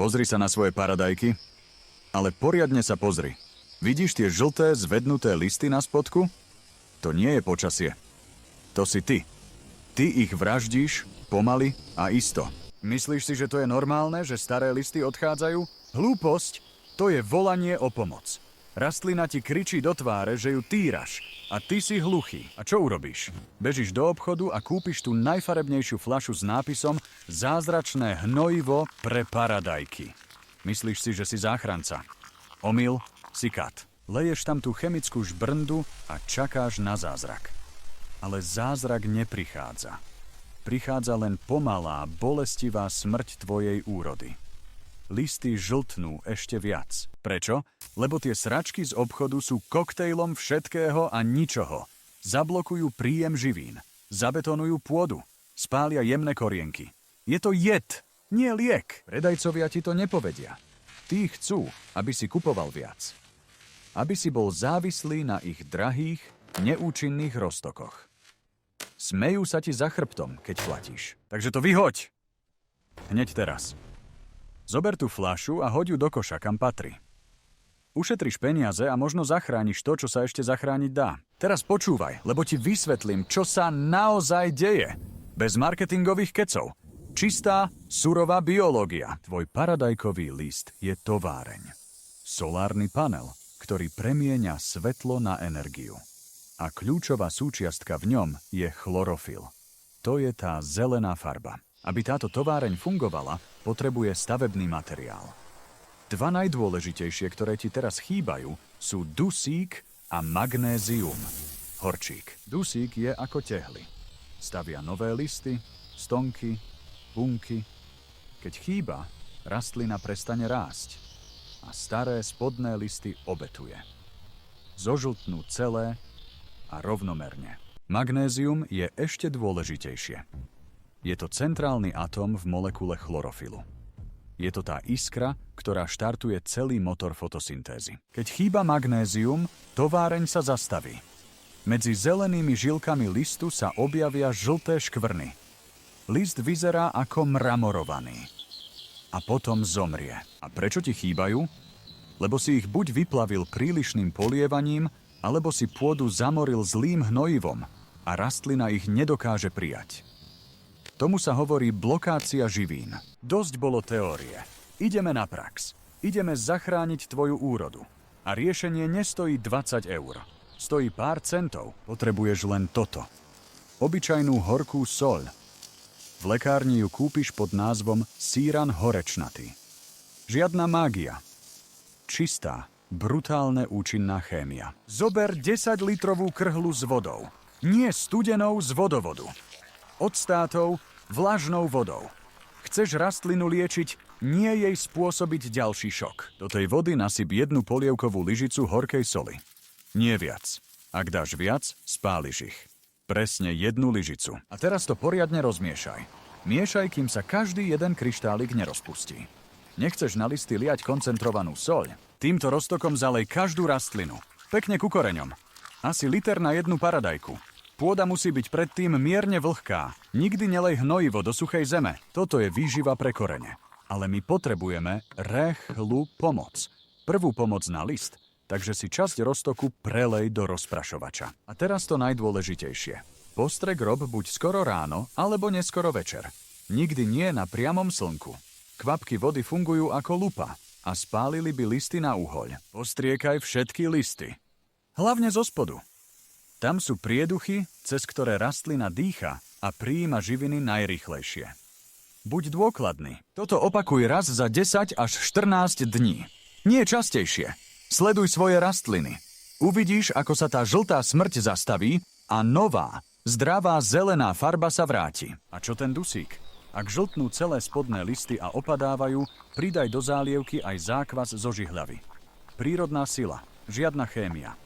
Pozri sa na svoje paradajky, ale poriadne sa pozri. Vidíš tie žlté, zvednuté listy na spodku? To nie je počasie. To si ty. Ty ich vraždíš pomaly a isto. Myslíš si, že to je normálne, že staré listy odchádzajú? Hlúposť, to je volanie o pomoc. Rastlina ti kričí do tváre, že ju týraš a ty si hluchý. A čo urobíš? Bežíš do obchodu a kúpiš tú najfarebnejšiu fľašu s nápisom Zázračné hnojivo pre paradajky. Myslíš si, že si záchranca. Omyl, si kat. Leješ tam tú chemickú žbrndu a čakáš na zázrak. Ale zázrak neprichádza. Prichádza len pomalá, bolestivá smrť tvojej úrody. Listy žltnú ešte viac. Prečo? Lebo tie sračky z obchodu sú koktejlom všetkého a ničoho. Zablokujú príjem živín. Zabetonujú pôdu. Spália jemné korienky. Je to jed, nie liek. Predajcovia ti to nepovedia. Tí chcú, aby si kupoval viac. Aby si bol závislý na ich drahých, neúčinných roztokoch. Smejú sa ti za chrbtom, keď platíš. Takže to vyhoď! Hneď teraz. Zober tú fľašu a hoď ju do koša, kam patrí. Ušetriš peniaze a možno zachrániš to, čo sa ešte zachrániť dá. Teraz počúvaj, lebo ti vysvetlím, čo sa naozaj deje. Bez marketingových kecov. Čistá, surová biológia. Tvoj paradajkový list je továreň. Solárny panel, ktorý premieňa svetlo na energiu. A kľúčová súčiastka v ňom je chlorofil. To je tá zelená farba. Aby táto továreň fungovala, potrebuje stavebný materiál. Dva najdôležitejšie, ktoré ti teraz chýbajú, sú dusík a magnézium. Horčík. Dusík je ako tehly. Stavia nové listy, stonky, bunky. Keď chýba, rastlina prestane rásť a staré spodné listy obetuje. Zožltnú celé a rovnomerne. Magnézium je ešte dôležitejšie. Je to centrálny atóm v molekule chlorofilu. Je to tá iskra, ktorá štartuje celý motor fotosyntézy. Keď chýba magnézium, továreň sa zastaví. Medzi zelenými žilkami listu sa objavia žlté škvrny. List vyzerá ako mramorovaný. A potom zomrie. A prečo ti chýbajú? Lebo si ich buď vyplavil prílišným polievaním, alebo si pôdu zamoril zlým hnojivom a rastlina ich nedokáže prijať. Tomu sa hovorí blokácia živín. Dosť bolo teórie. Ideme na prax. Ideme zachrániť tvoju úrodu. A riešenie nestojí 20 eur. Stojí pár centov. Potrebuješ len toto. Obyčajnú horkú soľ. V lekárni ju kúpiš pod názvom síran horečnatý. Žiadna mágia. Čistá, brutálne účinná chémia. Zober 10-litrovú krhlu s vodou. Nie studenou z vodovodu. Odstátov vlažnou vodou. Chceš rastlinu liečiť, nie jej spôsobiť ďalší šok. Do tej vody nasyp jednu polievkovú lyžicu horkej soli. Nie viac. Ak dáš viac, spáliš ich. Presne jednu lyžicu. A teraz to poriadne rozmiešaj. Miešaj, kým sa každý jeden kryštálik nerozpustí. Nechceš na listy liať koncentrovanú soľ? Týmto roztokom zalej každú rastlinu. Pekne ku koreňom. Asi liter na jednu paradajku. Pôda musí byť predtým mierne vlhká. Nikdy nelej hnojivo do suchej zeme. Toto je výživa pre korene. Ale my potrebujeme rýchlu pomoc. Prvú pomoc na list, takže si časť roztoku prelej do rozprašovača. A teraz to najdôležitejšie. Postrek rob buď skoro ráno, alebo neskoro večer. Nikdy nie na priamom slnku. Kvapky vody fungujú ako lupa a spálili by listy na uhoľ. Postriekaj všetky listy. Hlavne zo spodu. Tam sú prieduchy, cez ktoré rastlina dýcha a prijíma živiny najrýchlejšie. Buď dôkladný. Toto opakuj raz za 10 až 14 dní. Nie častejšie. Sleduj svoje rastliny. Uvidíš, ako sa tá žltá smrť zastaví a nová, zdravá zelená farba sa vráti. A čo ten dusík? Ak žltnú celé spodné listy a opadávajú, pridaj do zálievky aj zákvas zo žihľavy. Prírodná sila, žiadna chémia.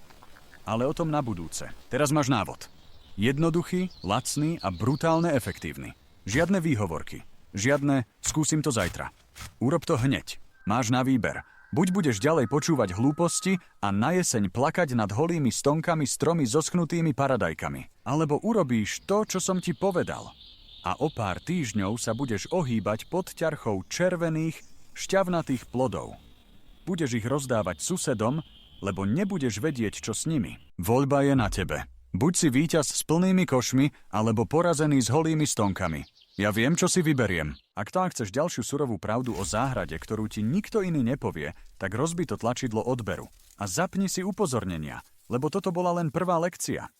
Ale o tom na budúce. Teraz máš návod. Jednoduchý, lacný a brutálne efektívny. Žiadne výhovorky. Žiadne skúsim to zajtra. Urob to hneď. Máš na výber. Buď budeš ďalej počúvať hlúposti a na jeseň plakať nad holými stonkami stromy zoschnutými paradajkami. Alebo urobíš to, čo som ti povedal. A o pár týždňov sa budeš ohýbať pod ťarchou červených, šťavnatých plodov. Budeš ich rozdávať susedom, lebo nebudeš vedieť, čo s nimi. Voľba je na tebe. Buď si víťaz s plnými košmi, alebo porazený s holými stonkami. Ja viem, čo si vyberiem. Ak tá chceš ďalšiu surovú pravdu o záhrade, ktorú ti nikto iný nepovie, tak rozbi to tlačidlo odberu. A zapni si upozornenia, lebo toto bola len prvá lekcia.